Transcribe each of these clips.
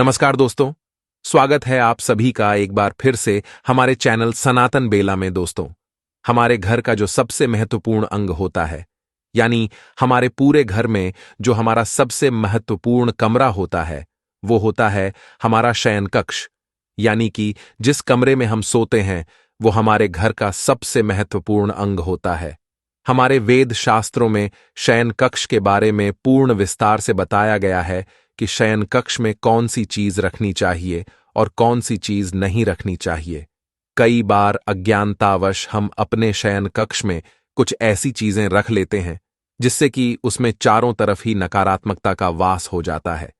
नमस्कार दोस्तों, स्वागत है आप सभी का एक बार फिर से हमारे चैनल सनातन बेला में। दोस्तों, हमारे घर का जो सबसे महत्वपूर्ण अंग होता है, यानी हमारे पूरे घर में जो हमारा सबसे महत्वपूर्ण कमरा होता है, वो होता है हमारा शयन कक्ष। यानी कि जिस कमरे में हम सोते हैं, वो हमारे घर का सबसे महत्वपूर्ण अंग होता है। हमारे वेद शास्त्रों में शयन कक्ष के बारे में पूर्ण विस्तार से बताया गया है कि शयन कक्ष में कौन सी चीज रखनी चाहिए और कौन सी चीज नहीं रखनी चाहिए। कई बार अज्ञानतावश हम अपने शयन कक्ष में कुछ ऐसी चीजें रख लेते हैं जिससे कि उसमें चारों तरफ ही नकारात्मकता का वास हो जाता है,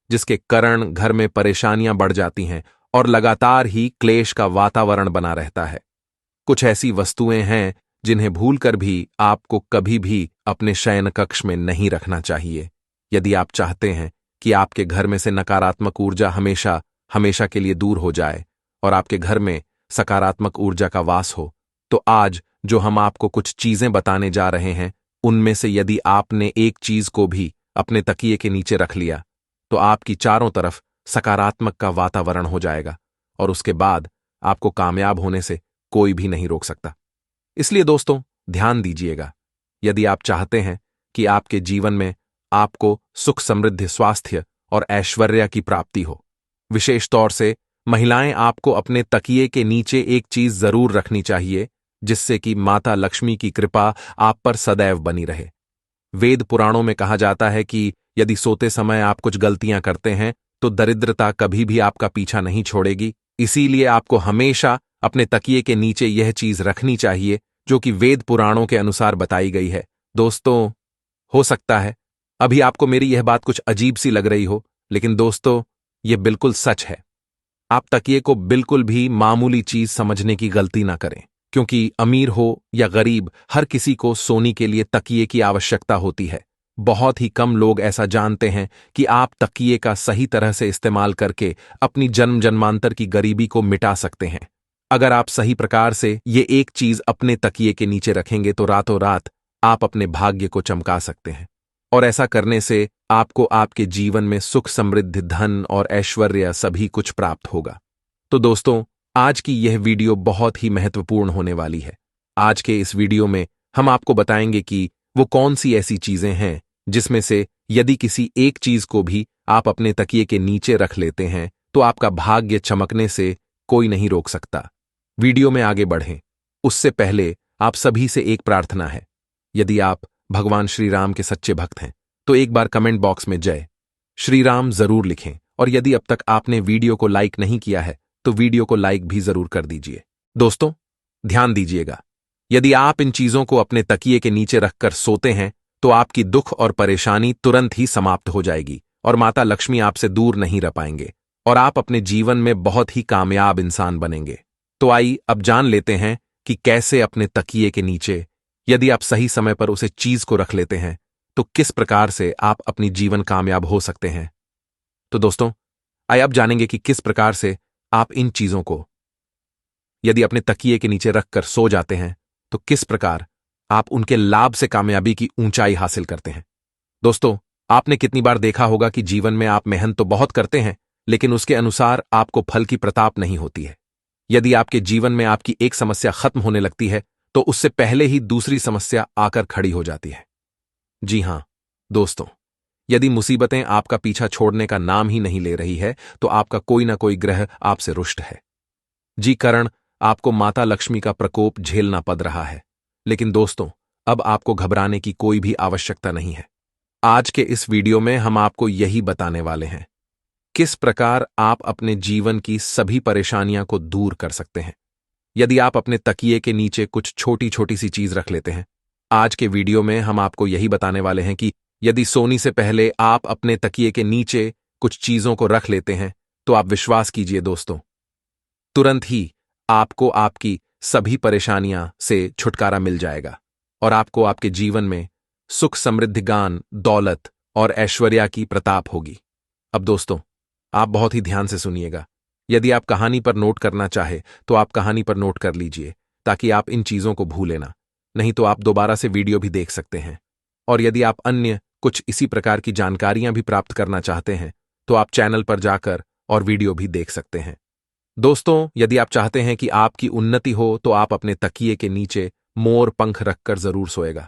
जिसके कारण घर में परेशानियां बढ़ जाती हैं और लगातार ही क्लेश का वातावरण बना रहता है। कुछ ऐसी वस्तुएं हैं जिन्हें भूलकर भी आपको कभी भी अपने शयन कक्ष में नहीं रखना चाहिए। यदि आप चाहते हैं कि आपके घर में से नकारात्मक ऊर्जा हमेशा हमेशा के लिए दूर हो जाए और आपके घर में सकारात्मक ऊर्जा का वास हो, तो आज जो हम आपको कुछ चीजें बताने जा रहे हैं, उनमें से यदि आपने एक चीज को भी अपने तकिए के नीचे रख लिया, तो आपकी चारों तरफ सकारात्मक का वातावरण हो जाएगा और उसके बाद आपको कामयाब होने से कोई भी नहीं रोक सकता। इसलिए दोस्तों, ध्यान दीजिएगा। यदि आप चाहते हैं कि आपके जीवन में आपको सुख, समृद्धि, स्वास्थ्य और ऐश्वर्य की प्राप्ति हो, विशेष तौर से महिलाएं, आपको अपने तकिए के नीचे एक चीज जरूर रखनी चाहिए जिससे कि माता लक्ष्मी की कृपा आप पर सदैव बनी रहे। वेद पुराणों में कहा जाता है कि यदि सोते समय आप कुछ गलतियां करते हैं तो दरिद्रता कभी भी आपका पीछा नहीं छोड़ेगी। इसीलिए आपको हमेशा अपने तकिए के नीचे यह चीज रखनी चाहिए जो कि वेद पुराणों के अनुसार बताई गई है। दोस्तों, हो सकता है अभी आपको मेरी यह बात कुछ अजीब सी लग रही हो, लेकिन दोस्तों, यह बिल्कुल सच है। आप तकिए को बिल्कुल भी मामूली चीज समझने की गलती ना करें, क्योंकि अमीर हो या गरीब, हर किसी को सोने के लिए तकिए की आवश्यकता होती है। बहुत ही कम लोग ऐसा जानते हैं कि आप तकिए का सही तरह से इस्तेमाल करके अपनी जन्म जन्मांतर की गरीबी को मिटा सकते हैं। अगर आप सही प्रकार से ये एक चीज अपने तकिए के नीचे रखेंगे तो रातों रात आप अपने भाग्य को चमका सकते हैं, और ऐसा करने से आपको आपके जीवन में सुख, समृद्धि, धन और ऐश्वर्य सभी कुछ प्राप्त होगा। तो दोस्तों, आज की यह वीडियो बहुत ही महत्वपूर्ण होने वाली है। आज के इस वीडियो में हम आपको बताएंगे कि वो कौन सी ऐसी चीजें हैं जिसमें से यदि किसी एक चीज को भी आप अपने तकिए के नीचे रख लेते हैं तो आपका भाग्य चमकने से कोई नहीं रोक सकता। वीडियो में आगे बढ़ें उससे पहले आप सभी से एक प्रार्थना है। यदि आप भगवान श्री राम के सच्चे भक्त हैं तो एक बार कमेंट बॉक्स में जय श्री राम जरूर लिखें, और यदि अब तक आपने वीडियो को लाइक नहीं किया है तो वीडियो को लाइक भी जरूर कर दीजिए। दोस्तों, ध्यान दीजिएगा। यदि आप इन चीजों को अपने तकिए के नीचे रखकर सोते हैं तो आपकी दुख और परेशानी तुरंत ही समाप्त हो जाएगी और माता लक्ष्मी आपसे दूर नहीं रह पाएंगे और आप अपने जीवन में बहुत ही कामयाब इंसान बनेंगे। तो आइए अब जान लेते हैं कि कैसे अपने तकिए के नीचे, यदि आप सही समय पर उसे चीज को रख लेते हैं, तो किस प्रकार से आप अपनी जीवन कामयाब हो सकते हैं। तो दोस्तों, आइए अब जानेंगे कि किस प्रकार से आप इन चीजों को यदि अपने तकिए के नीचे रखकर सो जाते हैं तो किस प्रकार आप उनके लाभ से कामयाबी की ऊंचाई हासिल करते हैं। दोस्तों, आपने कितनी बार देखा होगा कि जीवन में आप मेहनत तो बहुत करते हैं, लेकिन उसके अनुसार आपको फल की प्रताप नहीं होती है। यदि आपके जीवन में आपकी एक समस्या खत्म होने लगती है तो उससे पहले ही दूसरी समस्या आकर खड़ी हो जाती है। जी हां दोस्तों, यदि मुसीबतें आपका पीछा छोड़ने का नाम ही नहीं ले रही है तो आपका कोई ना कोई ग्रह आपसे रुष्ट है। जी कारण आपको माता लक्ष्मी का प्रकोप झेलना पड़ रहा है। लेकिन दोस्तों, अब आपको घबराने की कोई भी आवश्यकता नहीं है। आज के इस वीडियो में हम आपको यही बताने वाले हैं किस प्रकार आप अपने जीवन की सभी परेशानियां को दूर कर सकते हैं यदि आप अपने तकिए के नीचे कुछ छोटी छोटी सी चीज रख लेते हैं। आज के वीडियो में हम आपको यही बताने वाले हैं कि यदि सोने से पहले आप अपने तकिए के नीचे कुछ चीजों को रख लेते हैं तो आप विश्वास कीजिए दोस्तों, तुरंत ही आपको आपकी सभी परेशानियां से छुटकारा मिल जाएगा और आपको आपके जीवन में सुख, समृद्धि, ज्ञान, दौलत और ऐश्वर्या की प्रताप होगी। अब दोस्तों, आप बहुत ही ध्यान से सुनिएगा। यदि आप कहानी पर नोट करना चाहे तो आप कहानी पर नोट कर लीजिए ताकि आप इन चीजों को भूलें ना, नहीं तो आप दोबारा से वीडियो भी देख सकते हैं। और यदि आप अन्य कुछ इसी प्रकार की जानकारियां भी प्राप्त करना चाहते हैं तो आप चैनल पर जाकर और वीडियो भी देख सकते हैं। दोस्तों, यदि आप चाहते हैं कि आपकी उन्नति हो तो आप अपने तकिए के नीचे मोर पंख रखकर जरूर सोएगा।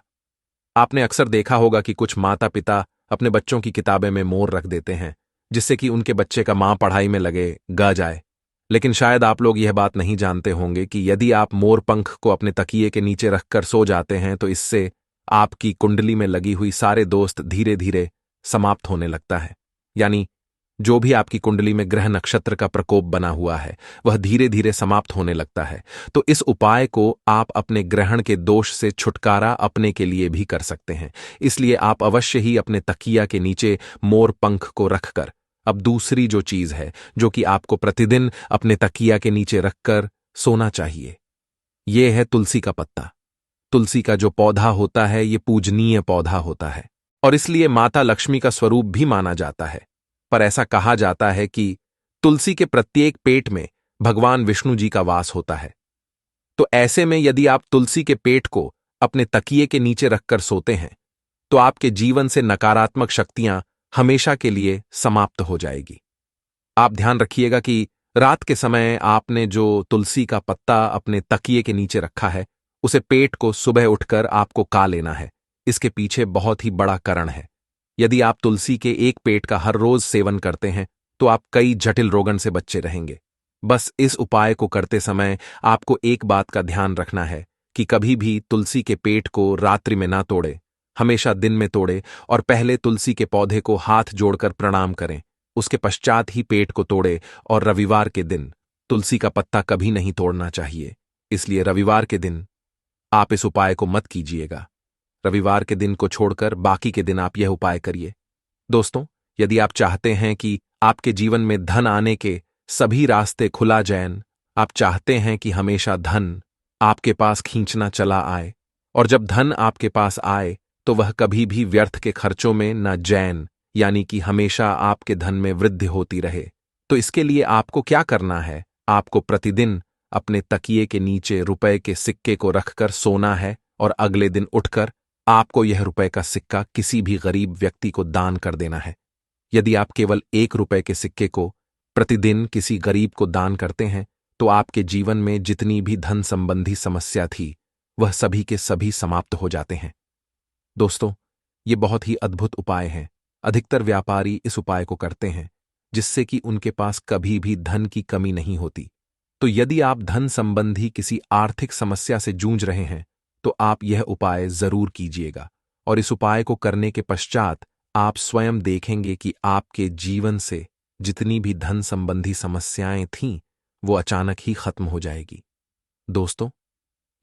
आपने अक्सर देखा होगा कि कुछ माता पिता अपने बच्चों की किताबें में मोर रख देते हैं, जिससे कि उनके बच्चे का मां पढ़ाई में लगे, ग जाए। लेकिन शायद आप लोग यह बात नहीं जानते होंगे कि यदि आप मोर पंख को अपने तकिए के नीचे रखकर सो जाते हैं तो इससे आपकी कुंडली में लगी हुई सारे दोस्त धीरे धीरे समाप्त होने लगता है। यानी जो भी आपकी कुंडली में ग्रह नक्षत्र का प्रकोप बना हुआ है वह धीरे धीरे समाप्त होने लगता है। तो इस उपाय को आप अपने ग्रहण के दोष से छुटकारा अपने के लिए भी कर सकते हैं। इसलिए आप अवश्य ही अपने तकिया के नीचे मोर पंख को रखकर, अब दूसरी जो चीज है जो कि आपको प्रतिदिन अपने तकिया के नीचे रखकर सोना चाहिए, यह है तुलसी का पत्ता। तुलसी का जो पौधा होता है ये पूजनीय पौधा होता है और इसलिए माता लक्ष्मी का स्वरूप भी माना जाता है। पर ऐसा कहा जाता है कि तुलसी के प्रत्येक पेट में भगवान विष्णु जी का वास होता है। तो ऐसे में यदि आप तुलसी के पेट को अपने तकिए के नीचे रखकर सोते हैं तो आपके जीवन से नकारात्मक शक्तियां हमेशा के लिए समाप्त हो जाएगी। आप ध्यान रखिएगा कि रात के समय आपने जो तुलसी का पत्ता अपने तकिए के नीचे रखा है उसे पेट को सुबह उठकर आपको का लेना है। इसके पीछे बहुत ही बड़ा कारण है। यदि आप तुलसी के एक पेट का हर रोज सेवन करते हैं तो आप कई जटिल रोगन से बचे रहेंगे। बस इस उपाय को करते समय आपको एक बात का ध्यान रखना है कि कभी भी तुलसी के पेट को रात्रि में ना तोड़े, हमेशा दिन में तोड़े और पहले तुलसी के पौधे को हाथ जोड़कर प्रणाम करें, उसके पश्चात ही पेट को तोड़े। और रविवार के दिन तुलसी का पत्ता कभी नहीं तोड़ना चाहिए। इसलिए रविवार के दिन आप इस उपाय को मत कीजिएगा। रविवार के दिन को छोड़कर बाकी के दिन आप यह उपाय करिए। दोस्तों, यदि आप चाहते हैं कि आपके जीवन में धन आने के सभी रास्ते खुला जाएं, आप चाहते हैं कि हमेशा धन आपके पास खींचना चला आए और जब धन आपके पास आए तो वह कभी भी व्यर्थ के खर्चों में न जैन, यानी कि हमेशा आपके धन में वृद्धि होती रहे, तो इसके लिए आपको क्या करना है? आपको प्रतिदिन अपने तकिए के नीचे रुपए के सिक्के को रखकर सोना है और अगले दिन उठकर आपको यह रुपए का सिक्का किसी भी गरीब व्यक्ति को दान कर देना है। यदि आप केवल 1 रुपए के सिक्के को प्रतिदिन किसी गरीब को दान करते हैं तो आपके जीवन में जितनी भी धन संबंधी समस्या थी वह सभी के सभी समाप्त हो जाते हैं। दोस्तों, ये बहुत ही अद्भुत उपाय हैं। अधिकतर व्यापारी इस उपाय को करते हैं जिससे कि उनके पास कभी भी धन की कमी नहीं होती। तो यदि आप धन संबंधी किसी आर्थिक समस्या से जूझ रहे हैं तो आप यह उपाय जरूर कीजिएगा और इस उपाय को करने के पश्चात आप स्वयं देखेंगे कि आपके जीवन से जितनी भी धन संबंधी समस्याएं थीं वो अचानक ही खत्म हो जाएगी। दोस्तों,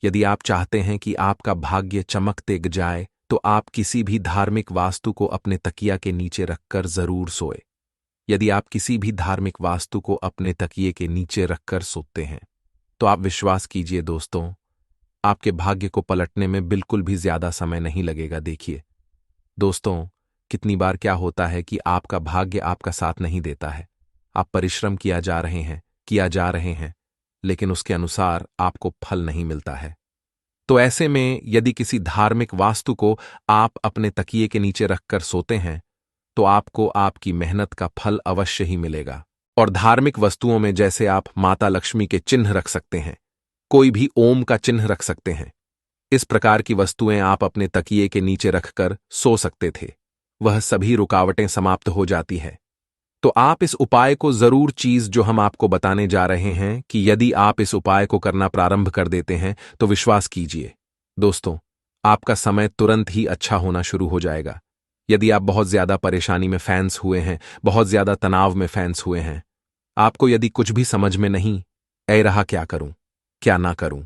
यदि आप चाहते हैं कि आपका भाग्य चमकते जाए तो आप किसी भी धार्मिक वास्तु को अपने तकिया के नीचे रखकर जरूर सोए। यदि आप किसी भी धार्मिक वास्तु को अपने तकिए के नीचे रखकर सोते हैं तो आप विश्वास कीजिए दोस्तों, आपके भाग्य को पलटने में बिल्कुल भी ज्यादा समय नहीं लगेगा। देखिए दोस्तों, कितनी बार क्या होता है कि आपका भाग्य आपका साथ नहीं देता है। आप परिश्रम किया जा रहे हैं लेकिन उसके अनुसार आपको फल नहीं मिलता है। तो ऐसे में यदि किसी धार्मिक वास्तु को आप अपने तकिए के नीचे रखकर सोते हैं तो आपको आपकी मेहनत का फल अवश्य ही मिलेगा। और धार्मिक वस्तुओं में जैसे आप माता लक्ष्मी के चिन्ह रख सकते हैं, कोई भी ओम का चिन्ह रख सकते हैं, इस प्रकार की वस्तुएं आप अपने तकिए के नीचे रखकर सो सकते थे। वह सभी रुकावटें समाप्त हो जाती है। तो आप इस उपाय को जरूर चीज जो हम आपको बताने जा रहे हैं कि यदि आप इस उपाय को करना प्रारंभ कर देते हैं तो विश्वास कीजिए दोस्तों, आपका समय तुरंत ही अच्छा होना शुरू हो जाएगा। यदि आप बहुत ज्यादा परेशानी में फैंस हुए हैं, बहुत ज्यादा तनाव में फैंस हुए हैं, आपको यदि कुछ भी समझ में नहीं ऐ रहा क्या करूं क्या ना करूं,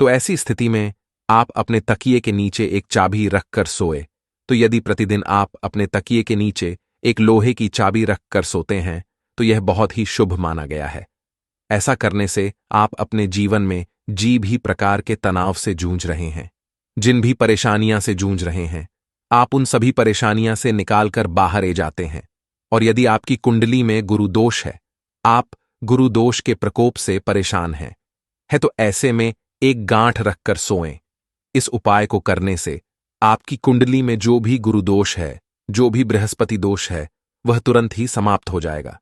तो ऐसी स्थिति में आप अपने तकिए के नीचे एक चाबी रखकर सोए। तो यदि प्रतिदिन आप अपने तकिए के नीचे एक लोहे की चाबी रखकर सोते हैं तो यह बहुत ही शुभ माना गया है। ऐसा करने से आप अपने जीवन में भी प्रकार के तनाव से जूझ रहे हैं, जिन भी परेशानियां से जूझ रहे हैं, आप उन सभी परेशानियां से निकालकर बाहर आ जाते हैं। और यदि आपकी कुंडली में गुरुदोष है, आप गुरुदोष के प्रकोप से परेशान हैं, तो ऐसे में एक गांठ रखकर सोएं। इस उपाय को करने से आपकी कुंडली में जो भी गुरुदोष है, जो भी बृहस्पति दोष है, वह तुरंत ही समाप्त हो जाएगा।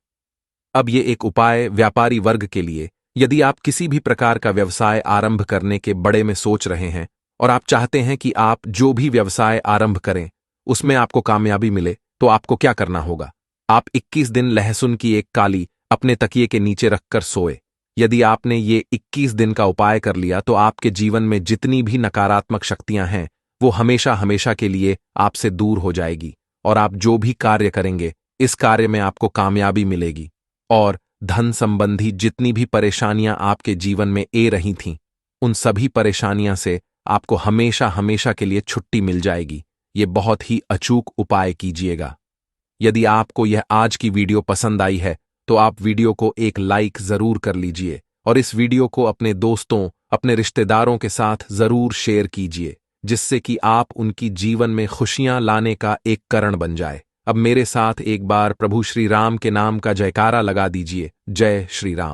अब ये एक उपाय व्यापारी वर्ग के लिए, यदि आप किसी भी प्रकार का व्यवसाय आरंभ करने के बड़े में सोच रहे हैं और आप चाहते हैं कि आप जो भी व्यवसाय आरंभ करें उसमें आपको कामयाबी मिले, तो आपको क्या करना होगा? आप 21 दिन लहसुन की एक काली अपने तकिए के नीचे रखकर सोए। यदि आपने ये 21 दिन का उपाय कर लिया तो आपके जीवन में जितनी भी नकारात्मक शक्तियां हैं वो हमेशा हमेशा के लिए आपसे दूर हो जाएगी और आप जो भी कार्य करेंगे इस कार्य में आपको कामयाबी मिलेगी और धन संबंधी जितनी भी परेशानियां आपके जीवन में ए रही थीं उन सभी परेशानियां से आपको हमेशा हमेशा के लिए छुट्टी मिल जाएगी। ये बहुत ही अचूक उपाय कीजिएगा। यदि आपको यह आज की वीडियो पसंद आई है तो आप वीडियो को एक लाइक जरूर कर लीजिए और इस वीडियो को अपने दोस्तों, अपने रिश्तेदारों के साथ जरूर शेयर कीजिए, जिससे कि आप उनकी जीवन में खुशियां लाने का एक कारण बन जाए। अब मेरे साथ एक बार प्रभु श्री राम के नाम का जयकारा लगा दीजिए। जय श्री राम।